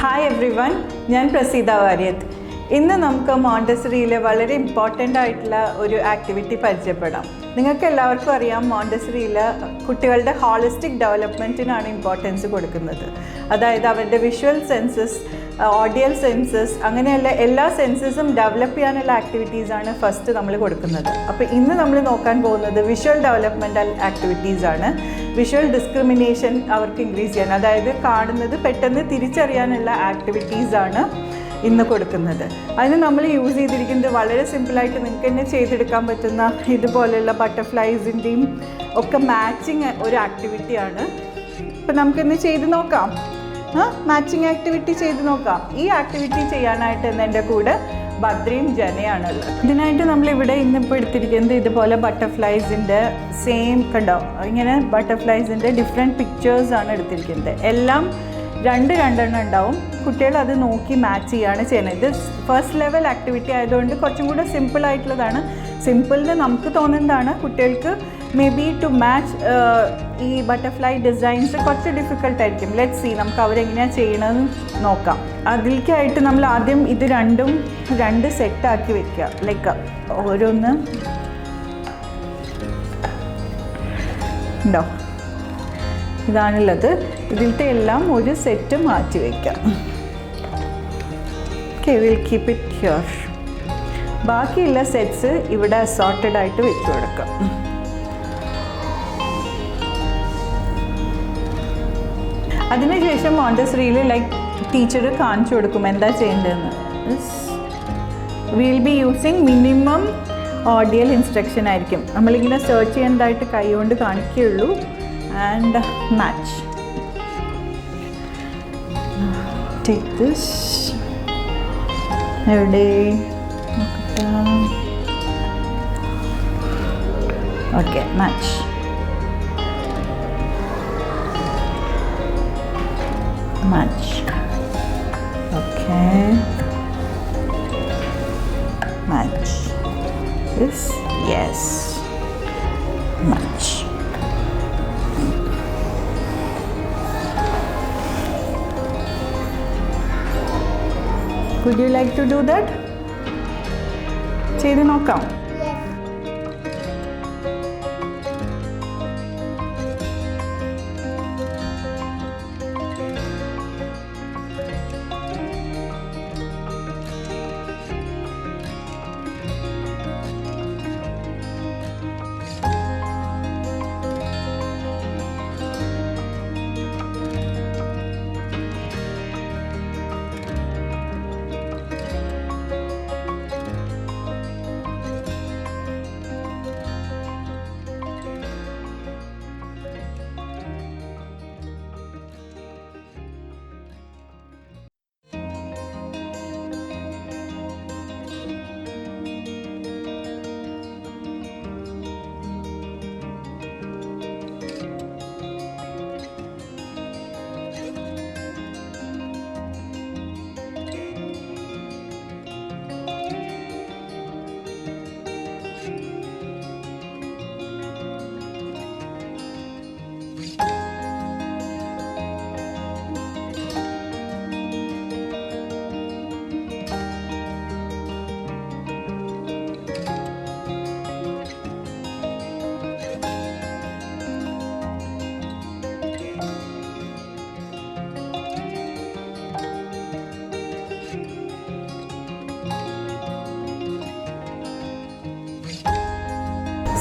Hi every one, ഞാൻ പ്രസീത വാര്യത്ത്. ഇന്ന് നമുക്ക് മോണ്ടെസറിയിലെ വളരെ ഇമ്പോർട്ടൻ്റ് ആയിട്ടുള്ള ഒരു ആക്ടിവിറ്റി പരിചയപ്പെടാം. നിങ്ങൾക്ക് എല്ലാവർക്കും അറിയാം, മോണ്ടെസറിയിൽ കുട്ടികളുടെ ഹോളിസ്റ്റിക് ഡെവലപ്മെൻറ്റിനാണ് ഇമ്പോർട്ടൻസ് കൊടുക്കുന്നത്. അതായത് അവരുടെ വിഷ്വൽ സെൻസസ്, ഓഡിയൽ സെൻസസ്, അങ്ങനെയുള്ള എല്ലാ സെൻസസും ഡെവലപ്പ് ചെയ്യാനുള്ള ആക്ടിവിറ്റീസാണ് ഫസ്റ്റ് നമ്മൾ കൊടുക്കുന്നത്. അപ്പോൾ ഇന്ന് നമ്മൾ നോക്കാൻ പോകുന്നത് വിഷ്വൽ ഡെവലപ്മെൻറ്റൽ ആക്ടിവിറ്റീസാണ്. വിഷ്വൽ ഡിസ്ക്രിമിനേഷൻ അവർക്ക് ഇൻക്രീസ് ചെയ്യാൻ, അതായത് കാണുന്നത് പെട്ടെന്ന് തിരിച്ചറിയാനുള്ള ആക്ടിവിറ്റീസാണ് ഇന്ന് കൊടുക്കുന്നത്. അതിന് നമ്മൾ യൂസ് ചെയ്തിരിക്കുന്നത് വളരെ സിമ്പിളായിട്ട് നിങ്ങൾക്ക് തന്നെ ചെയ്തെടുക്കാൻ പറ്റുന്ന ഇതുപോലെയുള്ള ബട്ടർഫ്ലൈസിൻ്റെയും ഒക്കെ മാച്ചിങ് ഒരു ആക്ടിവിറ്റിയാണ്. ഇപ്പം നമുക്കിന്ന് ചെയ്ത് നോക്കാം. മാച്ചിങ് ആക്ടിവിറ്റി ചെയ്ത് നോക്കാം. ഈ ആക്ടിവിറ്റി ചെയ്യാനായിട്ട് ഇന്ന് എൻ്റെ കൂടെ ബദ്രിയും ജനയാണുള്ളത്. ഇതിനായിട്ട് നമ്മളിവിടെ ഇന്നിപ്പോൾ എടുത്തിരിക്കുന്നത് ഇതുപോലെ ബട്ടർഫ്ലൈസിൻ്റെ സെയിം കണ്ടോ, ഇങ്ങനെ ബട്ടർഫ്ലൈസിൻ്റെ ഡിഫറെൻറ്റ് പിക്ചേഴ്സാണ് എടുത്തിരിക്കുന്നത്. എല്ലാം രണ്ടെണ്ണം ഉണ്ടാവും. കുട്ടികൾ അത് നോക്കി മാച്ച് ചെയ്യുകയാണ് ചെയ്യുന്നത്. ഇത് ഫസ്റ്റ് ലെവൽ ആക്ടിവിറ്റി ആയതുകൊണ്ട് കുറച്ചും കൂടെ സിമ്പിളായിട്ടുള്ളതാണ്. സിമ്പിളിന് നമുക്ക് തോന്നുന്നതാണ്, കുട്ടികൾക്ക് മേ ബി ടു മാച്ച് ഈ ബട്ടർഫ്ലൈ ഡിസൈൻസ് കുറച്ച് ഡിഫിക്കൽട്ടായിരിക്കും. ലെറ്റ്സ് സീ, നമുക്ക് അവരെങ്ങനെയാണ് ചെയ്യണമെന്ന് നോക്കാം. അതിലേക്കായിട്ട് നമ്മൾ ആദ്യം ഇത് രണ്ട് സെറ്റാക്കി വെക്കുക. ലൈക്ക് ഓരോന്ന് ഉണ്ടോ, ഇതാണുള്ളത്. ഇതിലത്തെ എല്ലാം ഒരു സെറ്റ് മാറ്റി വയ്ക്കാം. Okay, will keep it here. ബാക്കിയുള്ള സെറ്റ്സ് ഇവിടെ അസോർട്ടഡ് ആയിട്ട് വെച്ച് കൊടുക്കാം. അതിനുശേഷം മോണ്ടെസറിയിൽ ലൈക്ക് ടീച്ചർ കാണിച്ചു കൊടുക്കും എന്താ ചെയ്യേണ്ടതെന്ന്. Will be using minimum audial instruction ആയിരിക്കും. നമ്മളിങ്ങനെ സെർച്ച് ചെയ്യേണ്ടതായിട്ട് കൈകൊണ്ട് കാണിക്കുകയുള്ളൂ. And match. Take this. എവിടെ okay, match. Match. Okay. Match. This, yes. Match. Would you like to do that? ചെയ്ത് നോക്കാം.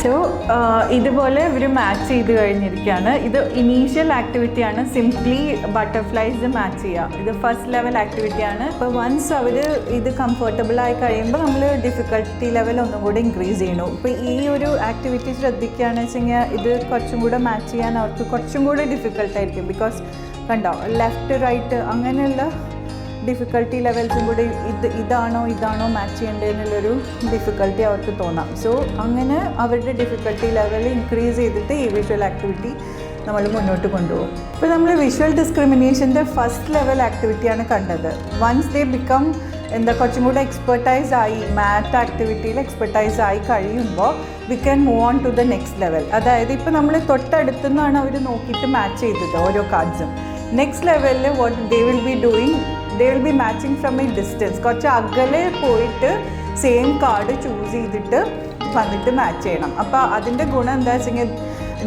സോ ഇതുപോലെ ഇവർ മാച്ച് ചെയ്ത് കഴിഞ്ഞിരിക്കുകയാണ്. ഇത് ഇനീഷ്യൽ ആക്ടിവിറ്റിയാണ്, സിംപ്ലി ബട്ടർഫ്ലൈസ് മാച്ച് ചെയ്യുക. ഇത് ഫസ്റ്റ് ലെവൽ ആക്ടിവിറ്റിയാണ്. ഇപ്പോൾ വൺസ് അവർ ഇത് കംഫർട്ടബിളായി കഴിയുമ്പോൾ നമ്മൾ ഡിഫിക്കൽട്ടി ലെവൽ ഒന്നും കൂടി ഇൻക്രീസ് ചെയ്യണു. ഇപ്പോൾ ഈ ഒരു ആക്ടിവിറ്റി ശ്രദ്ധിക്കുകയാണെന്ന് വെച്ച് കഴിഞ്ഞാൽ ഇത് കുറച്ചും കൂടെ മാച്ച് ചെയ്യാൻ അവർക്ക് കുറച്ചും കൂടെ ഡിഫിക്കൽട്ടായിരിക്കും. ബിക്കോസ് കണ്ടോ, ലെഫ്റ്റ് റൈറ്റ് അങ്ങനെയുള്ള ഡിഫിക്കൽട്ടി ലെവൽസും കൂടി ഇതാണോ മാച്ച് ചെയ്യേണ്ടതെന്നുള്ളൊരു ഡിഫിക്കൽട്ടി അവർക്ക് തോന്നാം. സോ അങ്ങനെ അവരുടെ ഡിഫിക്കൽട്ടി ലെവൽ ഇൻക്രീസ് ചെയ്തിട്ട് ഈ വിഷ്വൽ ആക്ടിവിറ്റി നമ്മൾ മുന്നോട്ട് കൊണ്ടുപോകും. ഇപ്പോൾ നമ്മൾ വിഷ്വൽ ഡിസ്ക്രിമിനേഷൻ്റെ ഫസ്റ്റ് ലെവൽ ആക്ടിവിറ്റിയാണ് കണ്ടത്. വൺസ് ദേ ബിക്കം കുറച്ചും കൂടെ എക്സ്പെർട്ടൈസ് ആയി, മാത്ത് ആക്ടിവിറ്റിയിൽ എക്സ്പെർട്ടൈസ് ആയി കഴിയുമ്പോൾ we can move on to the next level. അതായത് ഇപ്പോൾ നമ്മൾ തൊട്ടടുത്തുനിന്നാണ് അവർ നോക്കിയിട്ട് മാച്ച് ചെയ്തത് ഓരോ കാർഡ്സും. നെക്സ്റ്റ് ലെവലിൽ what they will be doing, they will be matching from a distance. കുറച്ച് അകലെ പോയിട്ട് സെയിം കാർഡ് ചൂസ് ചെയ്തിട്ട് വന്നിട്ട് മാച്ച് ചെയ്യണം. അപ്പോൾ അതിൻ്റെ ഗുണം എന്താ വെച്ചെങ്കിൽ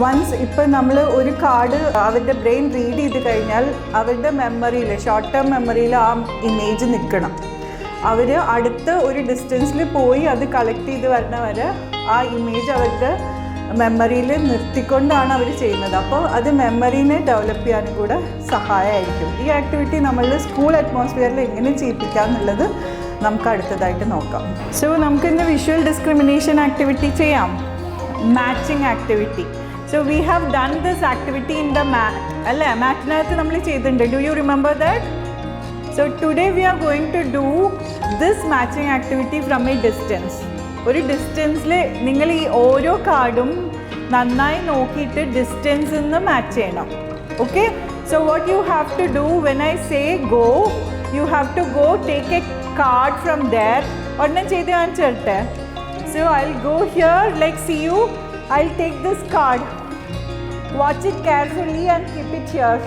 വൺസ് ഇപ്പം നമ്മൾ ഒരു കാർഡ് അവരുടെ ബ്രെയിൻ റീഡ് ചെയ്ത് കഴിഞ്ഞാൽ അവരുടെ മെമ്മറിയിൽ, ഷോർട്ട് ടേം മെമ്മറിയിൽ ആ ഇമേജ് നിൽക്കണം. അവർ അടുത്ത ഒരു ഡിസ്റ്റൻസിൽ പോയി അത് കളക്ട് ചെയ്ത് വരണ വരെ ആ ഇമേജ് അവരുടെ മെമ്മറിയിൽ നിർത്തിക്കൊണ്ടാണ് അവർ ചെയ്യുന്നത്. അപ്പോൾ അത് മെമ്മറീനെ ഡെവലപ്പ് ചെയ്യാനും കൂടെ സഹായമായിരിക്കും. ഈ ആക്ടിവിറ്റി നമ്മൾ സ്കൂൾ അറ്റ്മോസ്ഫിയറിൽ എങ്ങനെ ചെയ്യിപ്പിക്കാം എന്നുള്ളത് നമുക്ക് അടുത്തതായിട്ട് നോക്കാം. സോ നമുക്കിന്ന് വിഷ്വൽ ഡിസ്ക്രിമിനേഷൻ ആക്ടിവിറ്റി ചെയ്യാം, matching activity. So we have done this activity in the mat അല്ലേ? മാറ്റിനകത്ത് നമ്മൾ ചെയ്തിട്ടുണ്ട്. Do you remember that? So today we are going to do this matching activity from a distance. ഒരു ഡിസ്റ്റൻസിൽ നിങ്ങൾ ഈ ഓരോ കാർഡും നന്നായി നോക്കിയിട്ട് ഡിസ്റ്റൻസിൽ നിന്ന് മാച്ച് ചെയ്യണം. Okay, so what you have to do when I say go, you have to go take a card from there. ഒരെണ്ണം ചെയ്ത് കാണിച്ചു തരട്ടെ. So I will go here, like see you, I will take this card, watch it carefully and keep it here.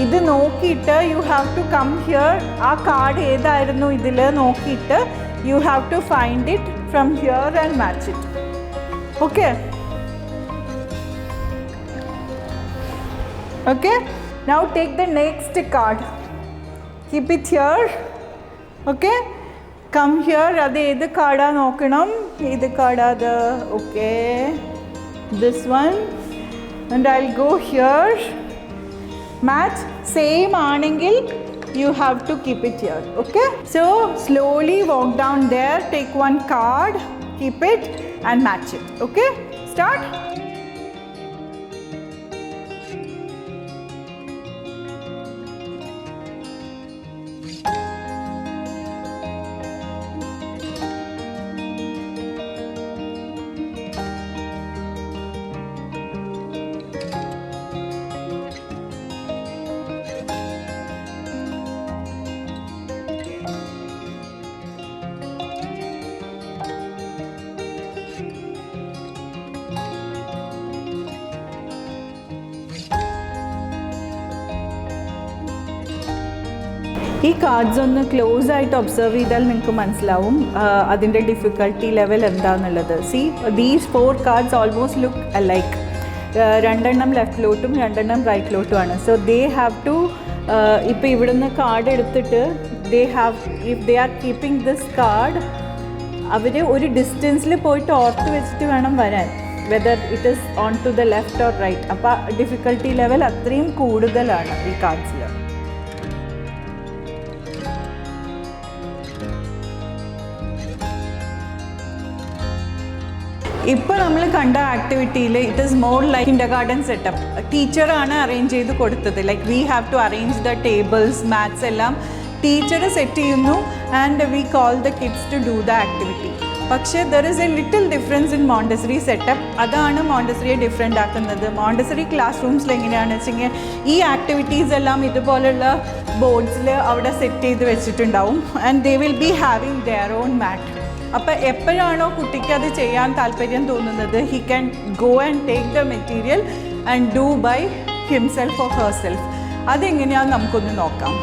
ഇത് നോക്കിയിട്ട് you have to come here. ആ card ഏതായിരുന്നു ഇതിൽ നോക്കിയിട്ട് you have to find it from here and match it. Okay okay, now take the next card, keep it here. Okay, come here. അത് ഏത് കാർഡാണ് നോക്കണം, ഏത് കാർഡാ അത്? Okay, this one. And I will go here. Match same ആണെങ്കിൽ you have to keep it here. Okay, so slowly walk down there, take one card, keep it and match it. Okay, start. ഈ cards ഒന്ന് close ആയിട്ട് observe ചെയ്താൽ നിങ്ങൾക്ക് മനസ്സിലാവും അതിൻ്റെ difficulty level എന്താണെന്നുള്ളത്. See, these 4 cards almost look alike. 2 ലെഫ്റ്റിലോട്ടും 2 റൈറ്റിലോട്ടുമാണ്. സോ ദേ ഹാവ് ടു, ഇപ്പോൾ ഇവിടുന്ന് കാർഡ് എടുത്തിട്ട് if they are keeping this card, അവർ ഒരു ഡിസ്റ്റൻസിൽ പോയിട്ട് ഓർത്ത് വെച്ചിട്ട് വേണം വരാൻ, whether it is on to the left or right. അപ്പോൾ ഡിഫിക്കൽട്ടി ലെവൽ അത്രയും കൂടുതലാണ് ഈ കാർഡ്സിൽ. ഇപ്പോൾ നമ്മൾ കണ്ട ആക്ടിവിറ്റിയിൽ it is more like kindergarten setup. ടീച്ചറാണ് അറേഞ്ച് ചെയ്ത് കൊടുത്തത്. Like we have to arrange the tables, mats എല്ലാം ടീച്ചർ സെറ്റ് ചെയ്യുന്നു and we call the kids to do the activity. പക്ഷേ there is a little difference in Montessori setup. അതാണ് മോണ്ടസറിയെ different ആക്കുന്നത്. Montessori class റൂംസിൽ എങ്ങനെയാണെന്ന് വെച്ചെങ്കിൽ ഈ ആക്ടിവിറ്റീസ് എല്ലാം ഇതുപോലുള്ള ബോർഡ്സിൽ അവിടെ സെറ്റ് ചെയ്ത് വെച്ചിട്ടുണ്ടാവും and they will be having there on mat. അപ്പോൾ എപ്പോഴാണോ കുട്ടിക്ക് അത് ചെയ്യാൻ താല്പര്യം തോന്നുന്നത്, he can go and take the material and do by himself or herself. അതെങ്ങനെയാണെന്ന് നമുക്കൊന്ന് നോക്കാം.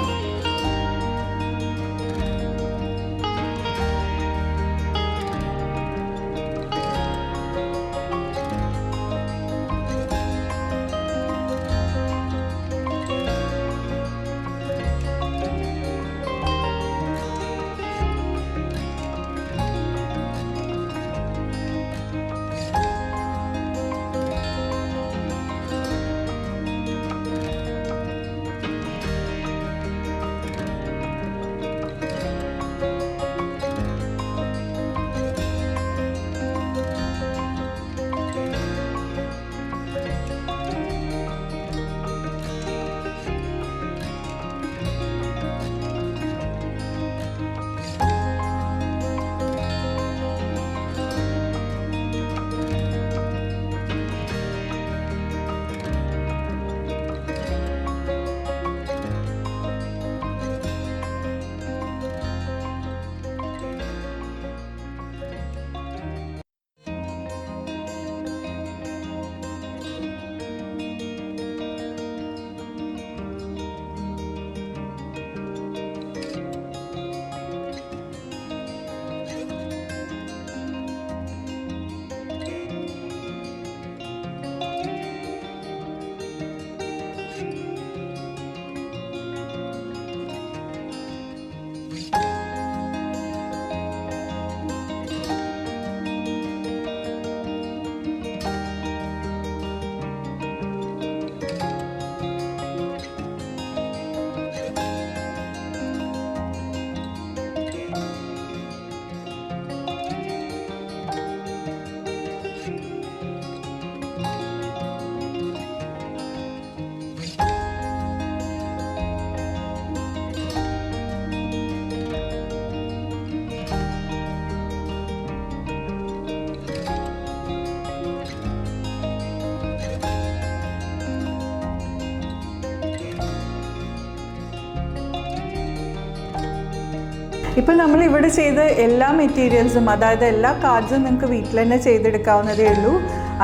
ഇപ്പോൾ നമ്മൾ ഇവിടെ ചെയ്ത എല്ലാ മെറ്റീരിയൽസും, അതായത് എല്ലാ കാർഡ്സും നിങ്ങൾക്ക് വീട്ടിൽ തന്നെ ചെയ്തെടുക്കാവുന്നതേ ഉള്ളൂ.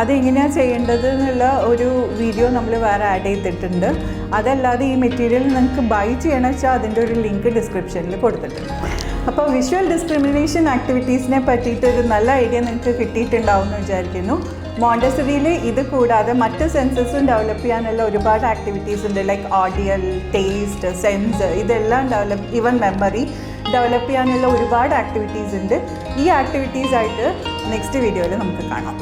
അതെങ്ങനെയാണ് ചെയ്യേണ്ടത് എന്നുള്ള ഒരു വീഡിയോ നമ്മൾ വേറെ ആഡ് ചെയ്തിട്ടുണ്ട്. അതല്ലാതെ ഈ മെറ്റീരിയൽ നിങ്ങൾക്ക് ബൈ ചെയ്യണമെന്ന് വെച്ചാൽ അതിൻ്റെ ഒരു ലിങ്ക് ഡിസ്ക്രിപ്ഷനിൽ കൊടുത്തിട്ടുണ്ട്. അപ്പോൾ വിഷ്വൽ ഡിസ്ക്രിമിനേഷൻ ആക്ടിവിറ്റീസിനെ പറ്റിയിട്ട് ഒരു നല്ല ഐഡിയ നിങ്ങൾക്ക് കിട്ടിയിട്ടുണ്ടാവും എന്ന് വിചാരിക്കുന്നു. മോണ്ടസറിയിൽ ഇത് കൂടാതെ മറ്റ് സെൻസസും ഡെവലപ്പ് ചെയ്യാനുള്ള ഒരുപാട് ആക്ടിവിറ്റീസ് ഉണ്ട്. ലൈക്ക് ഓഡിയൽ, ടേസ്റ്റ്, സെൻസ്, ഇതെല്ലാം ഈവൻ മെമ്മറി ഡെവലപ്പ് ചെയ്യാനുള്ള ഒരുപാട് ആക്ടിവിറ്റീസ് ഉണ്ട്. ഈ ആക്ടിവിറ്റീസായിട്ട് നെക്സ്റ്റ് വീഡിയോയിൽ നമുക്ക് കാണാം.